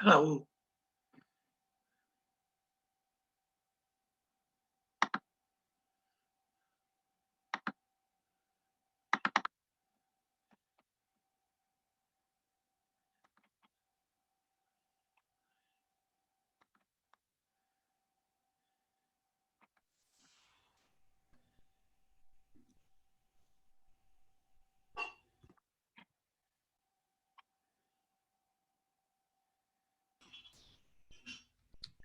Hello.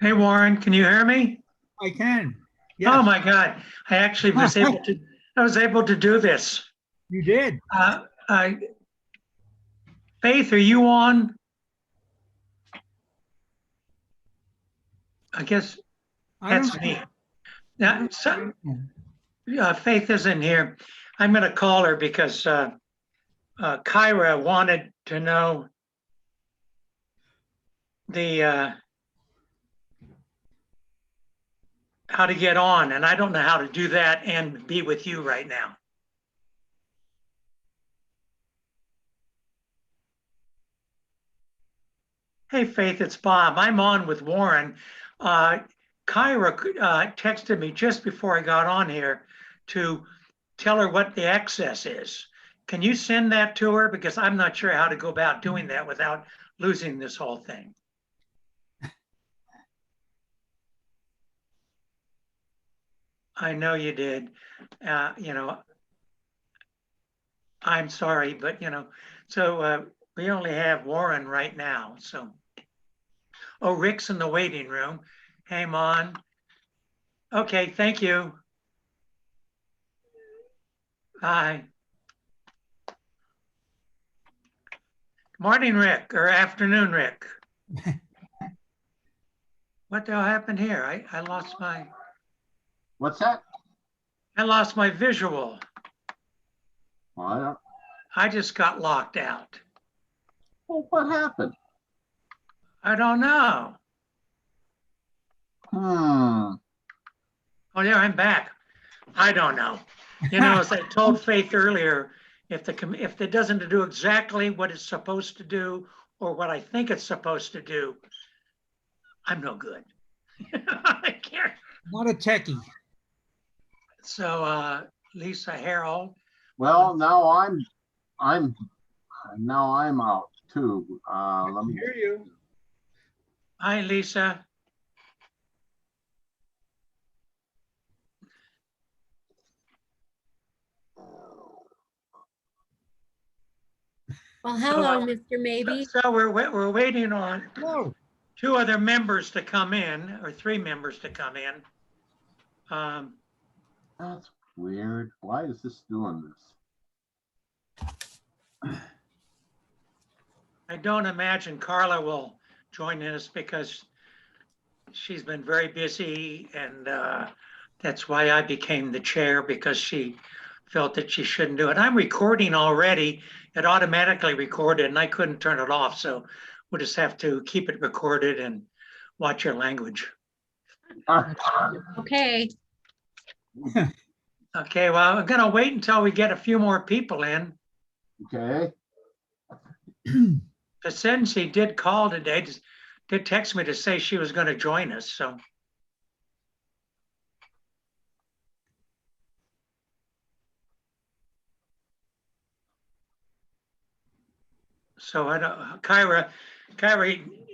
Hey, Warren, can you hear me? I can. Oh Yes, my God, I actually was able to do this. you did. Uh, Faith, are you on? I guess I don't. that's me. Now, Faith isn't here. I'm going to call her because Kyra wanted to know the how to get on, and I don't know how to do that and be with you right now. Hey, Faith, it's Bob. I'm on with Warren. Kyra texted me just before I got on here to tell her what the access is. Can you send that to her? Because I'm not sure how to go about doing that without losing this whole thing. I know you did. I'm sorry, but so we only have Warren right now. So, oh, Rick's in the waiting room. Hang on. Okay, thank you. Bye. Morning, Rick, or afternoon, Rick. What the hell happened here? I lost my. What's that? I lost my visual. Well, I just got locked out. well, what happened? I don't know. Hmm. Oh, yeah, I'm back. I don't know. As I told Faith earlier, if it doesn't do exactly what it's supposed to do or what I think it's supposed to do, I'm no good. I can't. Not a techie. So, Lisa Harold. Well, I'm out too. Let me hear you. Hi, Lisa. Well, hello, Mr. Maybe. So we're waiting on Hello. 2 other members to come in, or 3 members to come in. That's weird. Why is this doing this? I don't imagine Carla will join us because she's been very busy, and that's why I became the chair, because she felt that she shouldn't do it. I'm recording already. It automatically recorded and I couldn't turn it off. So we'll just have to keep it recorded and watch your language. Okay. Okay, well, I'm gonna wait until we get a few more people in. Okay. Pasensi did call today, did text me to say she was gonna join us, so. So I don't, Kyra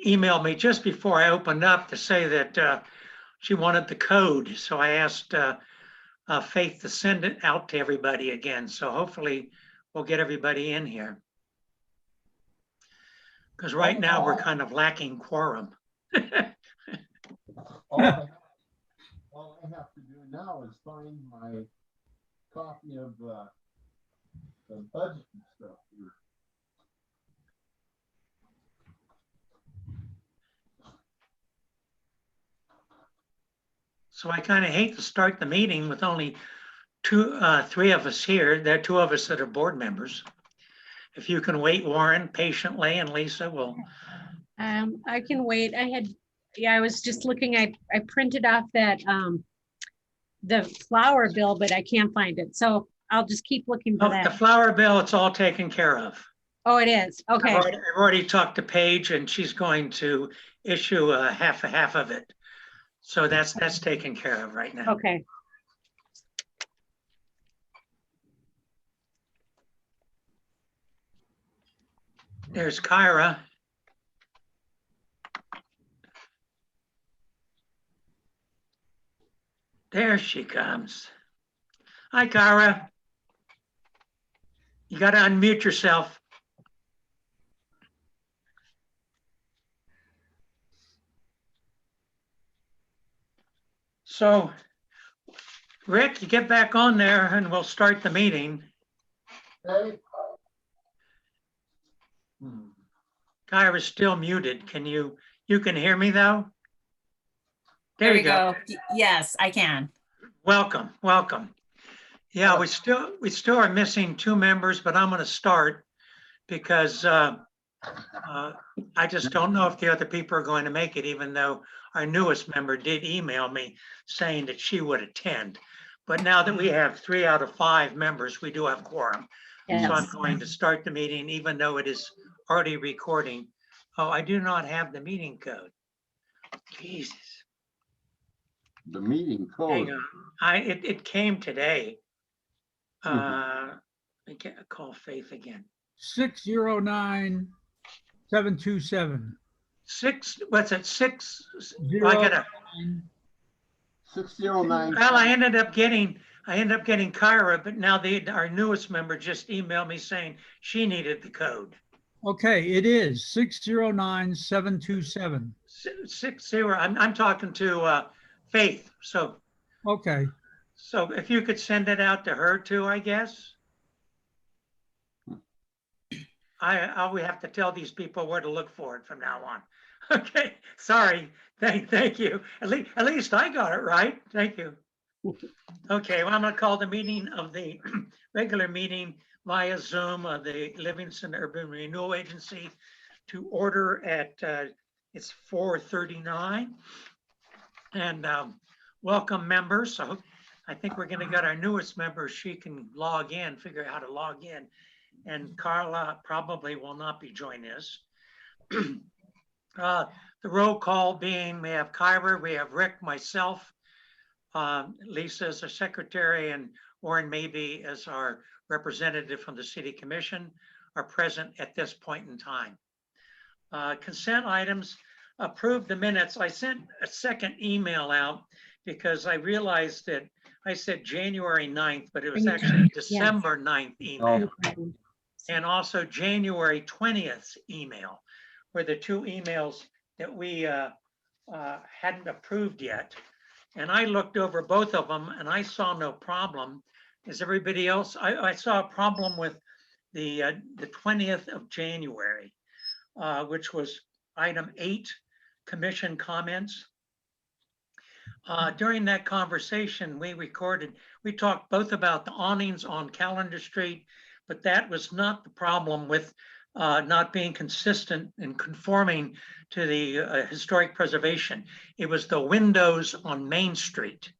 emailed me just before I opened up to say that she wanted the code. So I asked Faith to send it out to everybody again. So hopefully we'll get everybody in here. Because right now we're kind of lacking quorum. All I have to do now is find my copy of the budget and stuff here. So I kind of hate to start the meeting with only 3 of us here. There are 2 of us that are board members. If you can wait, Warren, patiently, and Lisa will. I can wait. I was just looking, I printed off that, the flower bill, but I can't find it. So I'll just keep looking for Oh, the that. flower bill, it's all taken care of. Oh, it is. Okay. I've already talked to Paige and she's going to issue a half of it. So that's taken care of right now. Okay. There's Kyra. There she comes. Hi, Kyra. You got to unmute yourself. So, Rick, you get back on there and we'll start the meeting. Okay. Kyra's still muted. You can hear me though? There you go. Yes, I can. Welcome. Yeah, we still are missing 2 members, but I'm going to start because I just don't know if the other people are going to make it, even though our newest member did email me saying that she would attend. But now that we have 3 out of 5 members, we do have quorum. Yes. So I'm going to start the meeting, even though it is already recording. Oh, I do not have the meeting code. Jesus. The meeting Hang code. on. It came today. I can't call Faith again. 609727. What's it? 6. Zero, I gotta. 6009. Well, I ended up getting Kyra, but now our newest member just emailed me saying she needed the code. Okay, it is 609727. 60. I'm talking to Faith. So Okay, if you could send it out to her too, I guess. We have to tell these people where to look for it from now on. Okay, sorry. Thank you. At least I got it right. Thank you. Okay, well, I'm going to call the meeting of the regular meeting via Zoom of the Livingston Urban Renewal Agency to order at it's 4:39. And welcome members. So I think we're going to get our newest member. She can log in, figure out how to log in. And Carla probably will not be joining us. The roll call being, we have Kyra, we have Rick, myself, Lisa as our secretary, and Warren Maybe as our representative from the City Commission are present at this point in time. Consent items, approve the minutes. I sent a second email out because I realized that I said January 9th, but it was actually December 9th email. And also January 20th email, were the 2 emails that we hadn't approved yet. And I looked over both of them and I saw no problem. Is everybody else? I saw a problem with the 20th of January, which was item 8, commission comments. During that conversation, we talked both about the awnings on Calendar Street, but that was not the problem with not being consistent and conforming to the historic preservation. It was the windows on Main Street.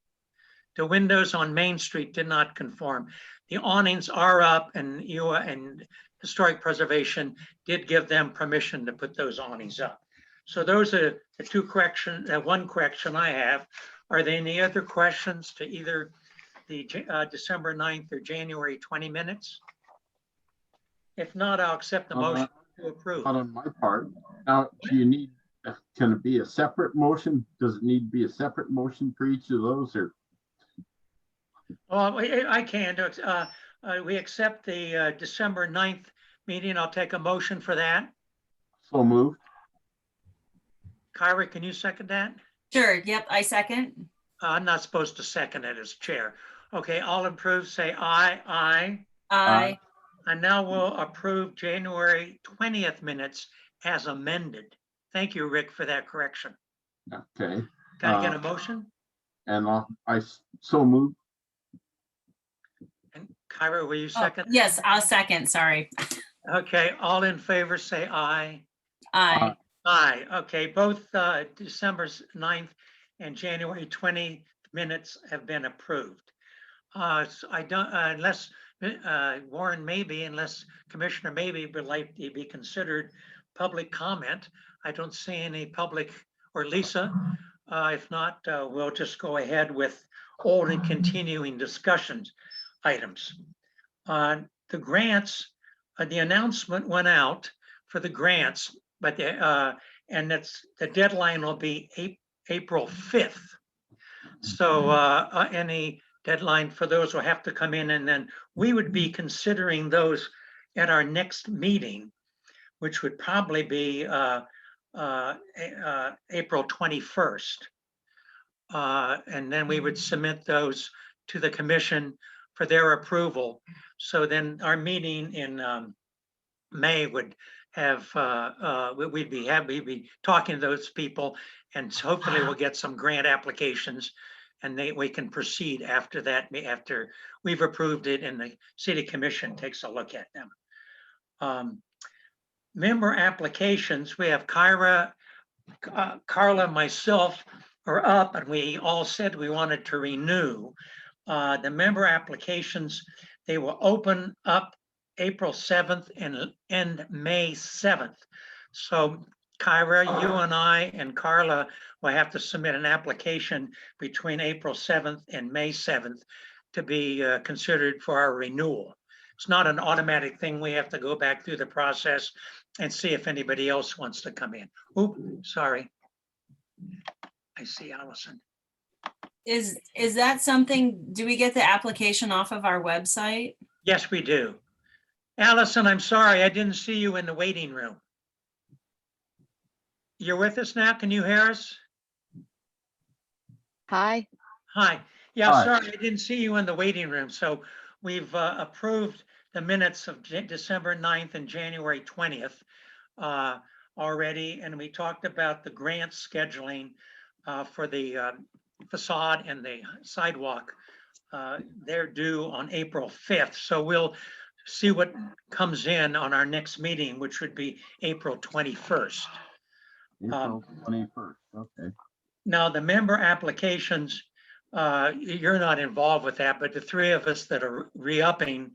The windows on Main Street did not conform. The awnings are up, and URA and historic preservation did give them permission to put those awnings up. So those are the 2 corrections, one correction I have. Are there any other questions to either the December 9th or January 20 minutes? If not, I'll accept the motion to approve. Not on my part. Now, do you need, can it be a separate motion? Does it need to be a separate motion for each of those, or? Well, I can. We accept the December 9th meeting. I'll take a motion for that. So moved. Kyra, can you second that? Sure. Yep, I second. I'm not supposed to second it as chair. Okay, all approved, say aye. Aye. Aye. And now we'll approve January 20th minutes as amended. Thank you, Rick, for that correction. Okay. Can I get a motion? And I so moved. And Kyra, will you second? Yes, I'll second. Sorry. Okay, all in favor, say aye. Aye. Aye. Okay, both December 9th and January 20th minutes have been approved. So I don't, unless Warren Maybe, unless Commissioner Maybe would like to be considered public comment. I don't see any public, or Lisa. If not, we'll just go ahead with old and continuing discussions items. The grants, the announcement went out for the grants, but and the deadline will be April 5th. So any deadline for those will have to come in, and then we would be considering those at our next meeting, which would probably be April 21st. And then we would submit those to the commission for their approval. So then our meeting in May would have, we'd be talking to those people, and hopefully we'll get some grant applications, and we can proceed after that, after we've approved it and the city commission takes a look at them. Member applications, we have Kyra, Carla, myself are up, and we all said we wanted to renew. The member applications, they will open up April 7th and end May 7th. So Kyra, you and I and Carla will have to submit an application between April 7th and May 7th to be considered for our renewal. It's not an automatic thing. We have to go back through the process and see if anybody else wants to come in. Oop, sorry. I see Allison. Is that something, do we get the application off of our website? Yes, we do. Allison, I'm sorry, I didn't see you in the waiting room. You're with us now? Can you hear us? Hi. Hi. Yeah, Hi. sorry, I didn't see you in the waiting room. So we've approved the minutes of December 9th and January 20th already. And we talked about the grant scheduling for the facade and the sidewalk. They're due on April 5th. So we'll see what comes in on our next meeting, which would be April 21st. April 21st, okay. Now, the member applications, you're not involved with that, but the three of us that are re-upping,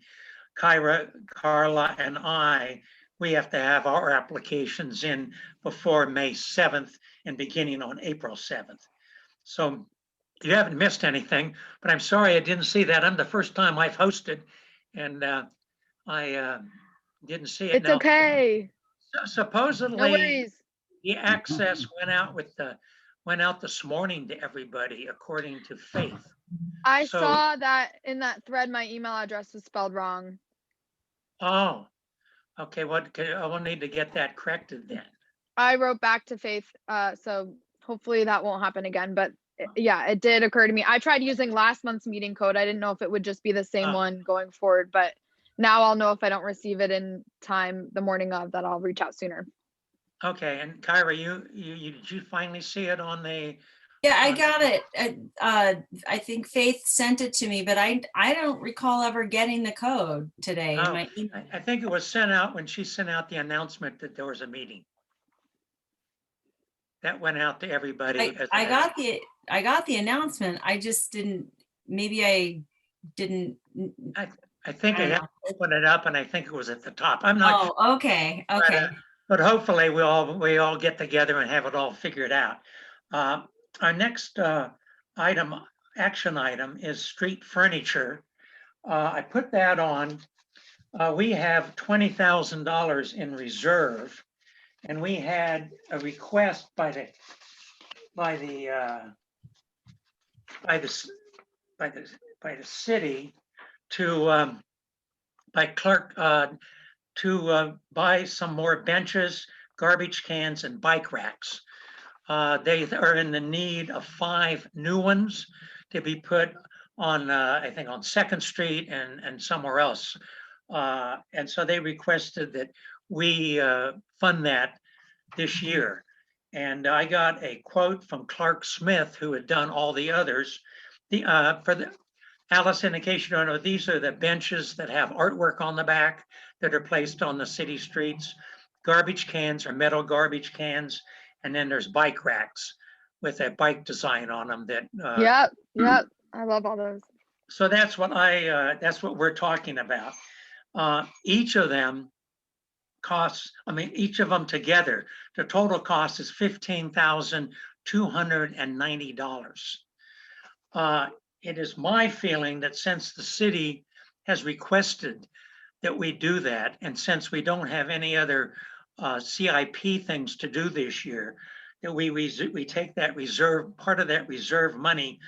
Kyra, Carla, and I, we have to have our applications in before May 7th and beginning on April 7th. So you haven't missed anything, but I'm sorry I didn't see that. I'm the first time I've hosted, and I didn't see it. It's Now, okay. No supposedly, worries. the access went out this morning to everybody, according to Faith. I So- saw that in that thread, my email address was spelled wrong. Oh, okay. I will need to get that corrected then. I wrote back to Faith, so hopefully that won't happen again. But yeah, it did occur to me. I tried using last month's meeting code. I didn't know if it would just be the same Oh. one going forward, but now I'll know if I don't receive it in time the morning of that I'll reach out sooner. Okay, and Kyra, did you finally see it on the? Yeah, I got it. I think Faith sent it to me, but I don't recall ever getting the code today. in Oh, my email. I think it was sent out when she sent out the announcement that there was a meeting. That went out to everybody. I got the announcement. I just didn't, maybe I didn't. I think I I had know. to open it up, and I think it was at the top. I'm not sure. Oh, okay, okay. But hopefully we all get together and have it all figured out. Our next action item is street furniture. I put that on. We have $20,000 in reserve, and we had a request by the city to by clerk to buy some more benches, garbage cans, and bike racks. They are in the need of 5 new ones to be put on, I think, on 2nd Street and somewhere else. And so they requested that we fund that this year. And I got a quote from Clark Smith, who had done all the others. Allison, in case you don't know, these are the benches that have artwork on the back that are placed on the city streets. Garbage cans are metal garbage cans. And then there's bike racks with a bike design on them that. Yep. I love all those. So that's what that's what we're talking about. Each of them costs, I mean, each of them together, the total cost is $15,290. It is my feeling that since the city has requested that we do that, and since we don't have any other CIP things to do this year, that we take that reserve, part of that reserve money,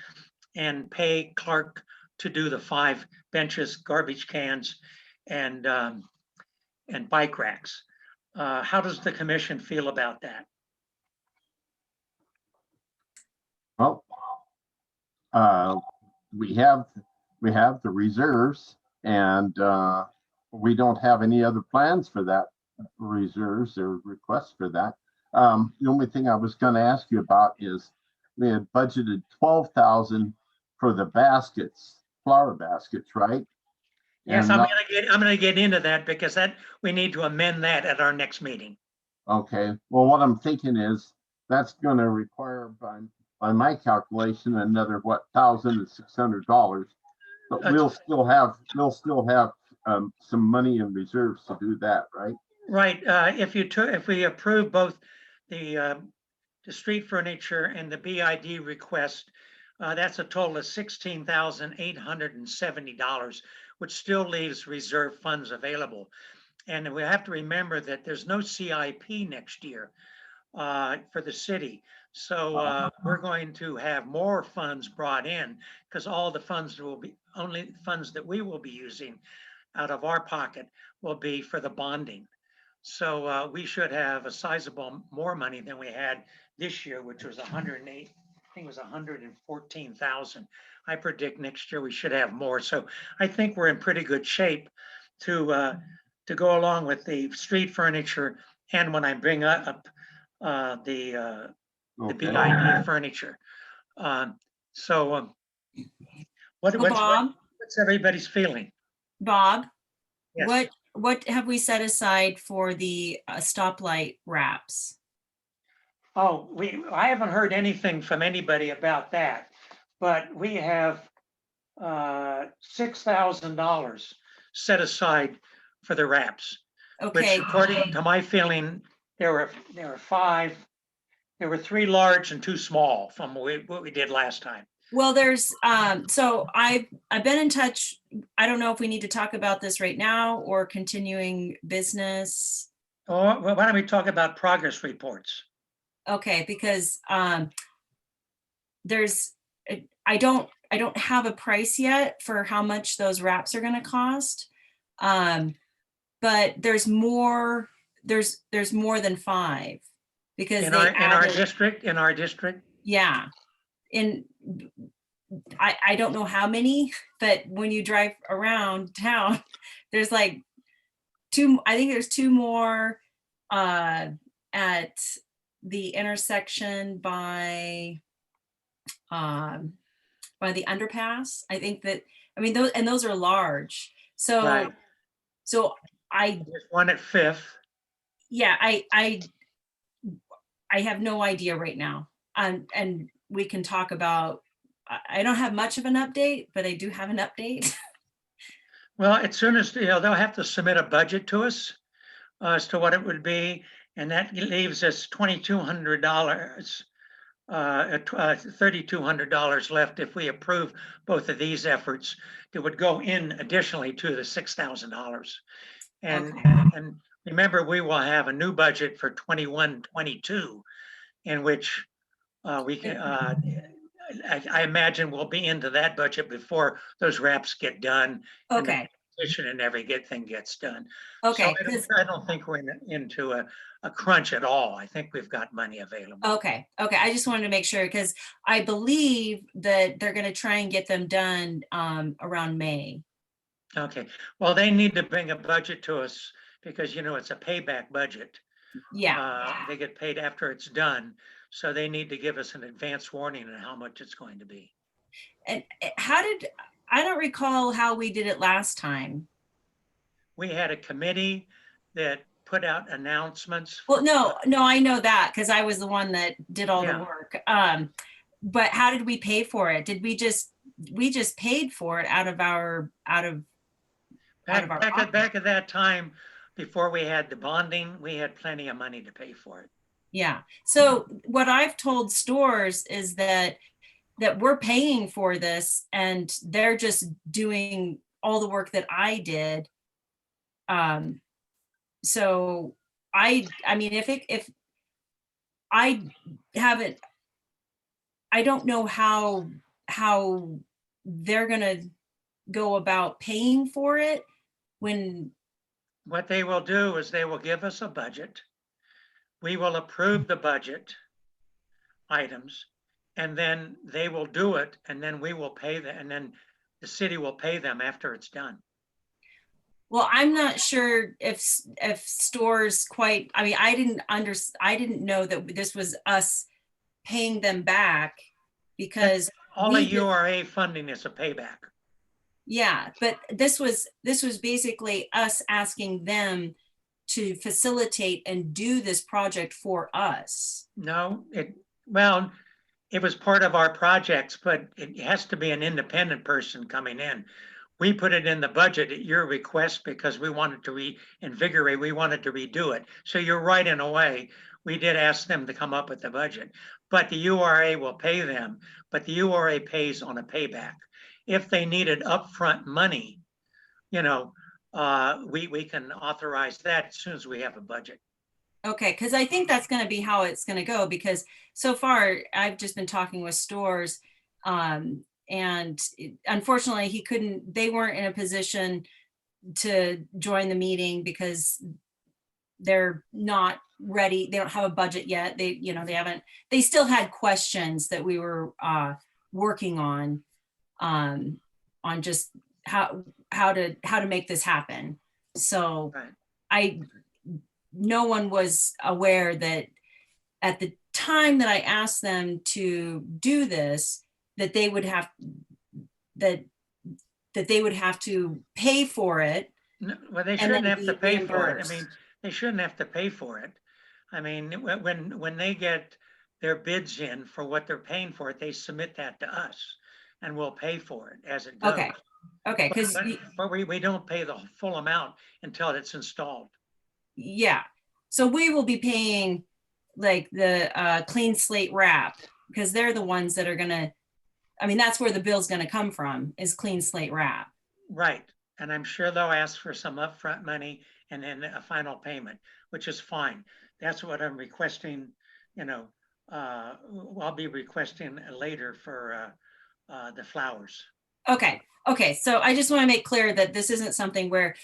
and pay Clark to do the 5 benches, garbage cans, and bike racks. How does the commission feel about that? Well, we have the reserves, and we don't have any other plans for that reserves or requests for that. The only thing I was going to ask you about is we had budgeted 12,000 for the baskets, flower baskets, right? Yes, And I'm gonna get into that because we need to amend that at our next meeting. okay, well, what I'm thinking is that's going to require, by my calculation, another what, $1,600. But we'll still have some money in reserves to do that, right? Right, if we approve both the street furniture and the BID request, that's a total of $16,870, which still leaves reserve funds available. And we have to remember that there's no CIP next year for the city. So we're going to have more funds brought in because all the funds will be, only funds that we will be using out of our pocket will be for the bonding. So we should have a sizable more money than we had this year, which was 108, I think it was 114,000. I predict next year we should have more. So I think we're in pretty good shape to go along with the street furniture. And when I bring up the BID furniture. So Well, Bob, what's everybody's feeling? Bob, Yes. what have we set aside for the stoplight wraps? Oh, I haven't heard anything from anybody about that, but we have $6,000 set aside for the wraps. Okay. Which according to my feeling, there were 5, there were 3 large and 2 small from what we did last time. Well, there's so I've been in touch. I don't know if we need to talk about this right now or continuing business. Oh, well, why don't we talk about progress reports? Okay, because there's I don't have a price yet for how much those wraps are going to cost. But there's more than 5 because in our district. Yeah. I don't know how many, but when you drive around town, there's like 2, I think there's 2 more at the intersection by the underpass. I think that, I mean, those are large. So, Right. so There's one at 5th. yeah, I have no idea right now. And we can talk about, I don't have much of an update, but I do have an update. Well, as soon as, they'll have to submit a budget to us as to what it would be. And that leaves us $2,200, $3,200 left if we approve both of these efforts. That would go in additionally to the $6,000. And, Okay. and remember, we will have a new budget for 21-22, in which we can, I imagine we'll be into that budget before those wraps get done. And the Okay. petition and everything gets done. Okay. So I don't think we're into a crunch at all. I think we've got money available. Okay. I just wanted to make sure because I believe that they're going to try and get them done around May. Okay. Well, they need to bring a budget to us because, it's a payback budget. Yeah. They get paid after it's done. So they need to give us an advance warning on how much it's going to be. And I don't recall how we did it last time. We had a committee that put out announcements. Well, no, I know that because I was the one that did all the work. But how did we pay for it? Did we just we just paid for it out of our Back, of our back pocket. at, back at that time, before we had the bonding, we had plenty of money to pay for it. Yeah. So what I've told stores is that we're paying for this and they're just doing all the work that I did. So I mean, if I haven't, I don't know how they're gonna go about paying for it when, What they will do is they will give us a budget. We will approve the budget items, and then they will do it, and then we will pay them, and then the city will pay them after it's done. well, I'm not sure if stores quite, I mean, I didn't know that this was us paying them back because All we the did- URA funding is a payback. yeah, but this was basically us asking them to facilitate and do this project for us. No, well, it was part of our projects, but it has to be an independent person coming in. We put it in the budget at your request because we wanted to reinvigorate, we wanted to redo it. So you're right in a way. We did ask them to come up with the budget, but the URA will pay them, but the URA pays on a payback. If they needed upfront money, we can authorize that as soon as we have a budget. Okay, because I think that's going to be how it's going to go, because so far I've just been talking with stores, and unfortunately they weren't in a position to join the meeting because they're not ready. They don't have a budget yet. They still had questions that we were working on just how to make this happen. So Right. no one was aware that at the time that I asked them to do this, that they would have to pay for it. No, well, they And shouldn't then have to be pay for it. I reimbursed. mean, they shouldn't have to pay for it. I mean, when they get their bids in for what they're paying for it, they submit that to us and we'll pay for it as it goes. Okay, because But we don't pay the full amount until it's installed. yeah, so we will be paying like the clean slate wrap, because they're the ones that are gonna, I mean, that's where the bill's gonna come from, is clean slate wrap. Right. And I'm sure they'll ask for some upfront money and then a final payment, which is fine. That's what I'm requesting, I'll be requesting later for the flowers. Okay, so I just want to make clear that this isn't something where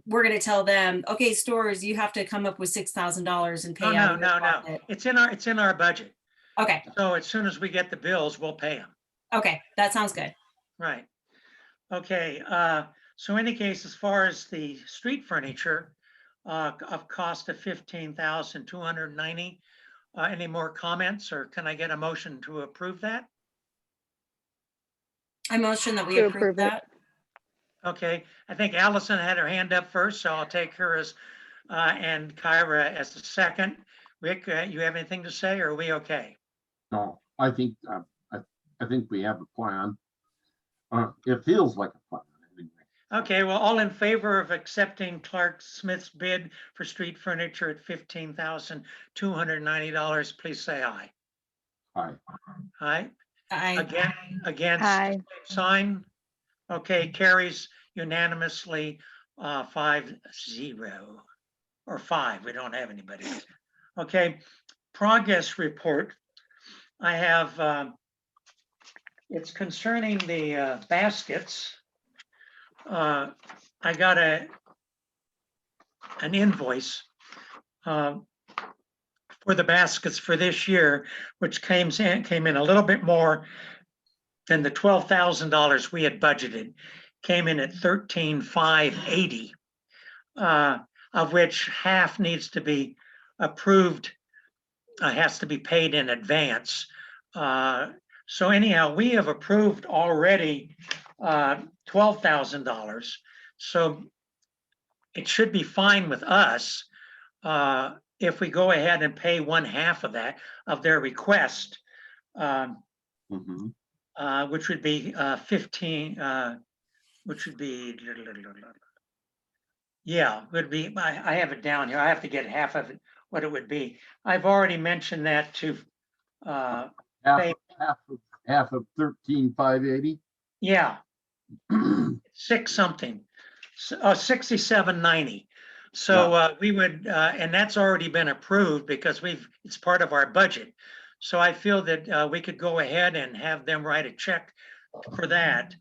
we're going to tell them, okay, stores, you have to come up with $6,000 and pay Oh, out. no. It's in our budget. Okay, So as soon as we get the bills, we'll pay them. okay, that sounds good. Right. Okay, so in any case, as far as the street furniture, of cost of 15,290, any more comments, or can I get a motion to approve that? I motion that we To approve approve it. that. Okay, I think Allison had her hand up first, so I'll take her as, and Kyra as the second. Rick, you have anything to say, or are we okay? No, I think we have a plan. It feels like a plan. Anyway. Okay, well, all in favor of accepting Clark Smith's bid for street furniture at $15,290, please say aye. Aye. Aye. I, Against, Aye. same sign. Okay, carries unanimously, 5-0, or 5, we don't have anybody. Okay, progress report. I have, it's concerning the baskets. I got an invoice for the baskets for this year, which came in a little bit more than the $12,000 we had budgeted. Came in at $13,580, of which half needs to be approved, has to be paid in advance. So anyhow, we have approved already $12,000. So it should be fine with us if we go ahead and pay 1/2 of that, of their request. Mhm. which would be 15, which would be, yeah, would be, I have it down here. I have to get half of it, what it would be. I've already mentioned that to, Half, Hey. half of 13,580. yeah, 6790. So we would, and that's already been approved because it's part of our budget. So I feel that we could go ahead and have them write a check for that.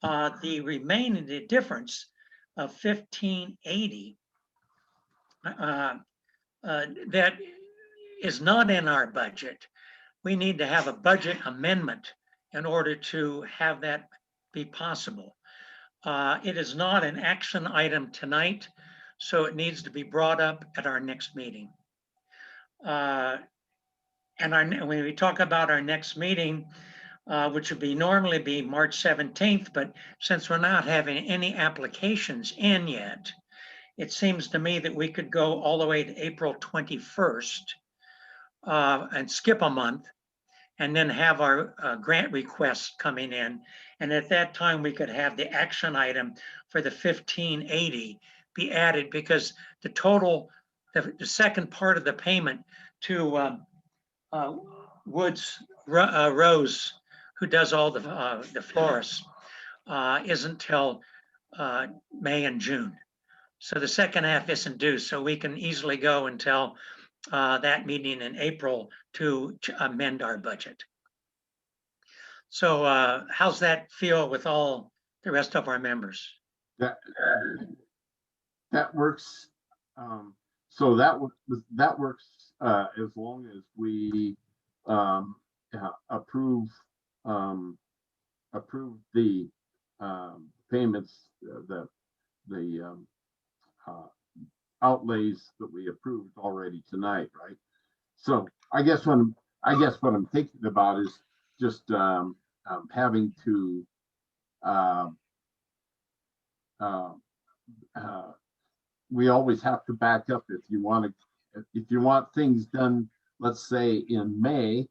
The remaining, the difference of 1580, that is not in our budget. We need to have a budget amendment in order to have that be possible. It is not an action item tonight, so it needs to be brought up at our next meeting. And when we talk about our next meeting, which would be normally be March 17th, but since we're not having any applications in yet, it seems to me that we could go all the way to April 21st and skip a month and then have our grant requests coming in. And at that time, we could have the action item for the 1580 be added because the total, the second part of the payment to Woods Rose, who does all the florists, isn't till May and June. So the second half isn't due. So we can easily go until that meeting in April to amend our budget. So how's that feel with all the rest of our members? That works. So that works as long as we approve the payments, the outlays that we approved already tonight, right? So I guess what I'm thinking about is just having to we always have to back up if you want things done, let's say in May,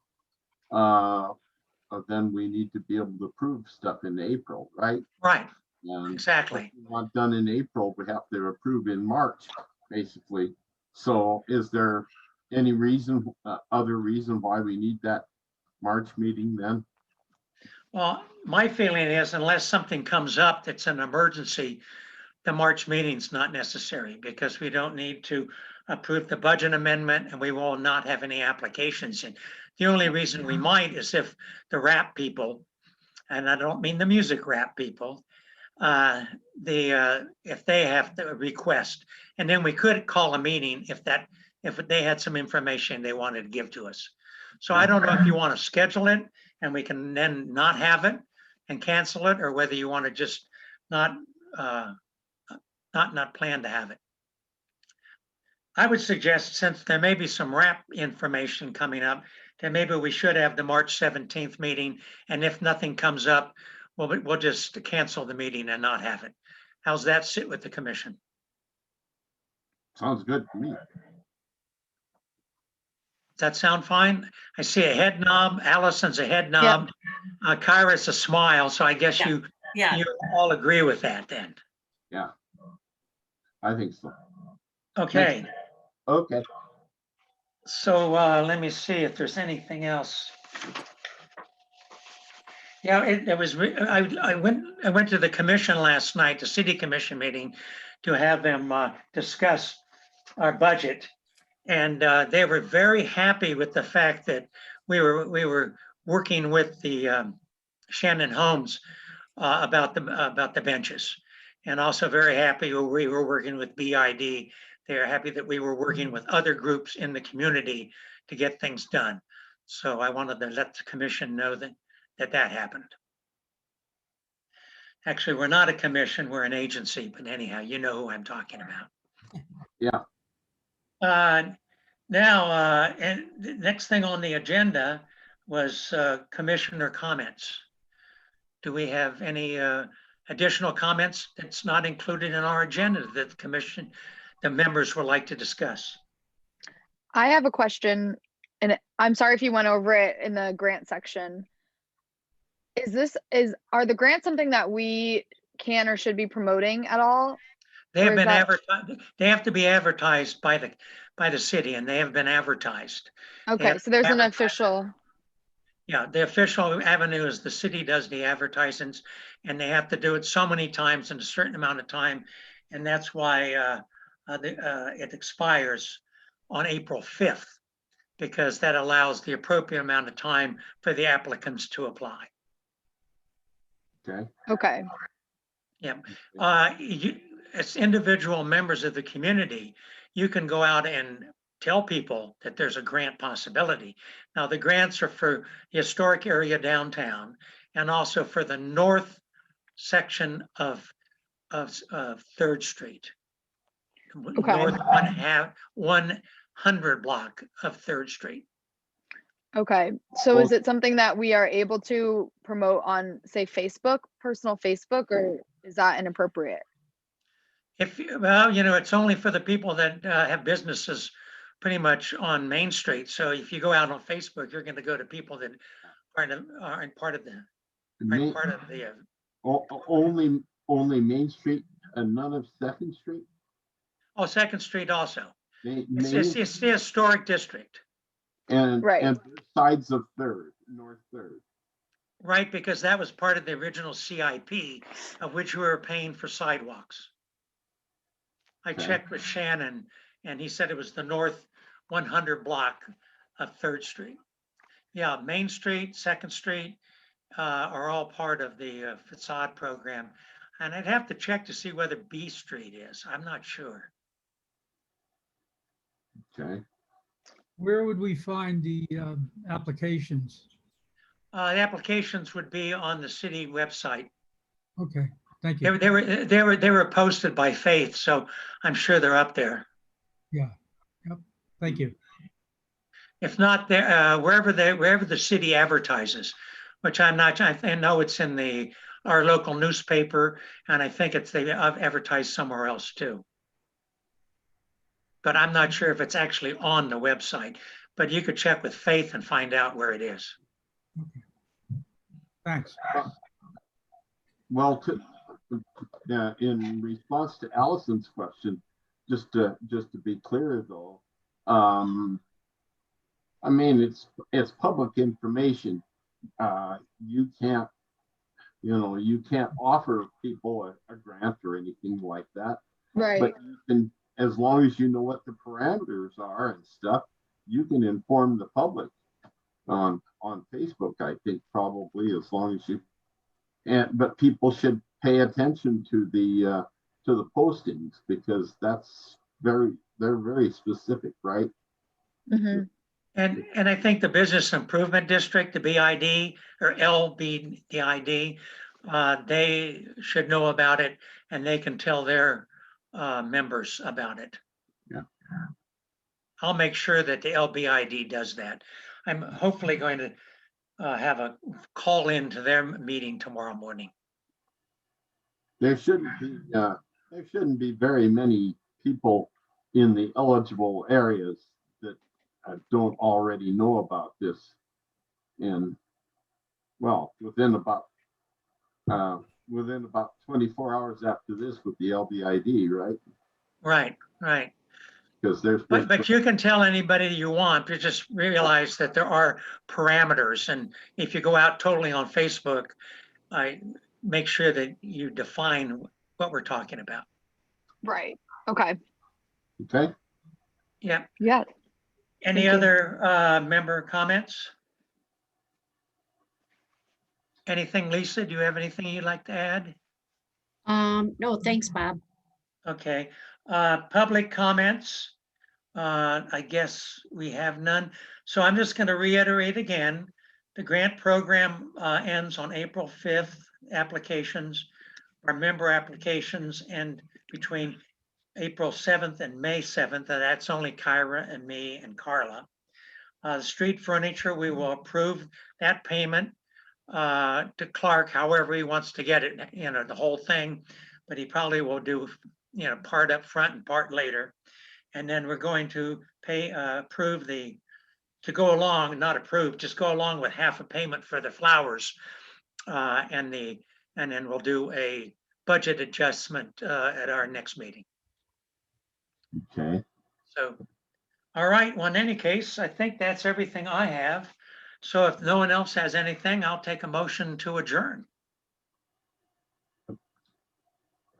then we need to be able to approve stuff in April, right? Right, And exactly. what we want done in April, we have to approve in March, basically. So is there any reason, other reason why we need that March meeting then? Well, my feeling is unless something comes up that's an emergency, the March meeting's not necessary because we don't need to approve the budget amendment and we will not have any applications in. The only reason we might is if the rap people, and I don't mean the music rap people, if they have to request, and then we could call a meeting if they had some information they wanted to give to us. So I don't know if you want to schedule it and we can then not have it and cancel it, or whether you want to just not plan to have it. I would suggest, since there may be some rap information coming up, that maybe we should have the March 17th meeting, and if nothing comes up, we'll just cancel the meeting and not have it. How's that sit with the commission? Sounds good to me. Does that sound fine? I see a head nod. Allison's a head nod. Kyra's a smile. So I guess you all agree with that then. Yeah, I think so. Okay. Okay. So let me see if there's anything else. Yeah, I went to the commission last night, the city commission meeting, to have them discuss our budget. And they were very happy with the fact that we were working with the Shannon Homes about the benches, and also very happy we were working with BID. They are happy that we were working with other groups in the community to get things done. So I wanted to let the commission know that happened. Actually, we're not a commission, we're an agency, but anyhow, you know who I'm talking about. Yeah. Now, and the next thing on the agenda was commissioner comments. Do we have any additional comments that's not included in our agenda that the members would like to discuss? I have a question, and I'm sorry if you went over it in the grant section. Are the grants something that we can or should be promoting at all? They Or have is been that- advertised, they have to be advertised by the city, and they have been advertised. Okay, so there's an advertise- official, Yeah, the official avenue is the city does the advertisements, and they have to do it so many times in a certain amount of time. And that's why it expires on April 5th, because that allows the appropriate amount of time for the applicants to apply. Okay. okay, As individual members of the community, you can go out and tell people that there's a grant possibility. Now, the grants are for the historic area downtown and also for the north section of 3rd Street. Okay. North 100 block of 3rd Street. okay. So Well- is it something that we are able to promote on, say, Facebook, personal Facebook, or is that inappropriate? Well, it's only for the people that have businesses pretty much on Main Street. So if you go out on Facebook, you're going to go to people that aren't part of the Only Main Street and none of Second Street? Oh, 2nd Street also. Main- It's the historic district, Right. And sides of Third, North Third. right? Because that was part of the original CIP of which we were paying for sidewalks. I Okay. checked with Shannon and he said it was the north 100 block of 3rd Street. Yeah, Main Street, 2nd Street are all part of the facade program. And I'd have to check to see whether B Street is. I'm not sure. Okay. Where would we find the applications? The applications would be on the city website. Okay, thank They you. were, they were posted by Faith, so I'm sure they're up there. Thank you. If not, there, wherever the city advertises, which I'm not, I know it's in our local newspaper, and I think they advertised somewhere else too. But I'm not sure if it's actually on the website, but you could check with Faith and find out where it is. Thanks. Well, in response to Allison's question, just to be clear though, I mean, it's public information. You can't offer people a grant or anything like that. Right. But you can, as long as you know what the parameters are and stuff, you can inform the public on Facebook, I think, probably, as long as you, but people should pay attention to the postings, because they're very specific, right? Mhm. And I think the Business Improvement District, the BID or LBDID, they should know about it and they can tell their members about it. Yeah. I'll make sure that the LBID does that. I'm hopefully going to have a call into their meeting tomorrow morning. There shouldn't be very many people in the eligible areas that don't already know about this. And well, within about 24 hours after this with the LBID, right? Right. Because there's But you can tell anybody you want, but just realize that there are parameters. And if you go out totally on Facebook, make sure that you define what we're talking about. Right. Okay. okay. Yeah. Yeah. Any Thank you. other member comments? Anything, Lisa? Do you have anything you'd like to add? No, thanks, Bob. Okay. Public comments. I guess we have none. So I'm just going to reiterate again. The grant program ends on April 5th. Applications, our member applications end between April 7th and May 7th. And that's only Kyra and me and Carla. The street furniture, we will approve that payment to Clark, however he wants to get it, the whole thing, but he probably will do, part up front and part later. And then we're going to approve to go along, not approve, just go along with half a payment for the flowers and then we'll do a budget adjustment at our next meeting. Okay, So, all right, well, in any case, I think that's everything I have. So if no one else has anything, I'll take a motion to adjourn.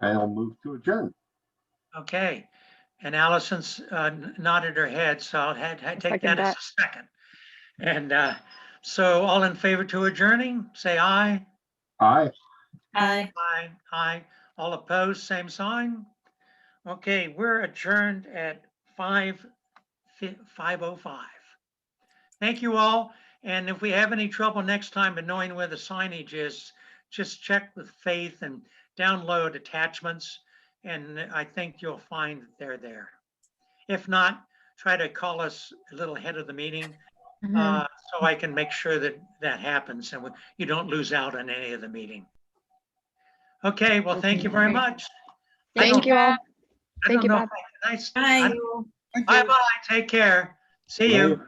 I'll move to adjourn. Okay, and Allison's nodded her head, so I'll take second that as a second. And so all in favor to adjourning, say aye. Aye. Aye. Aye, aye. All opposed, same sign. Okay, we're adjourned at 5:05. Thank you all. And if we have any trouble next time in knowing where the signage is, just check with Faith and download attachments. And I think you'll find that they're there. If not, try to call us a little ahead of the meeting so I can make sure that that happens and you don't lose out on any of the meeting. Okay, well, thank you very much. I Thank don't- you all. I Thank don't you, know Bob. if I- Bye. Bye-bye, take care. See you. Bye.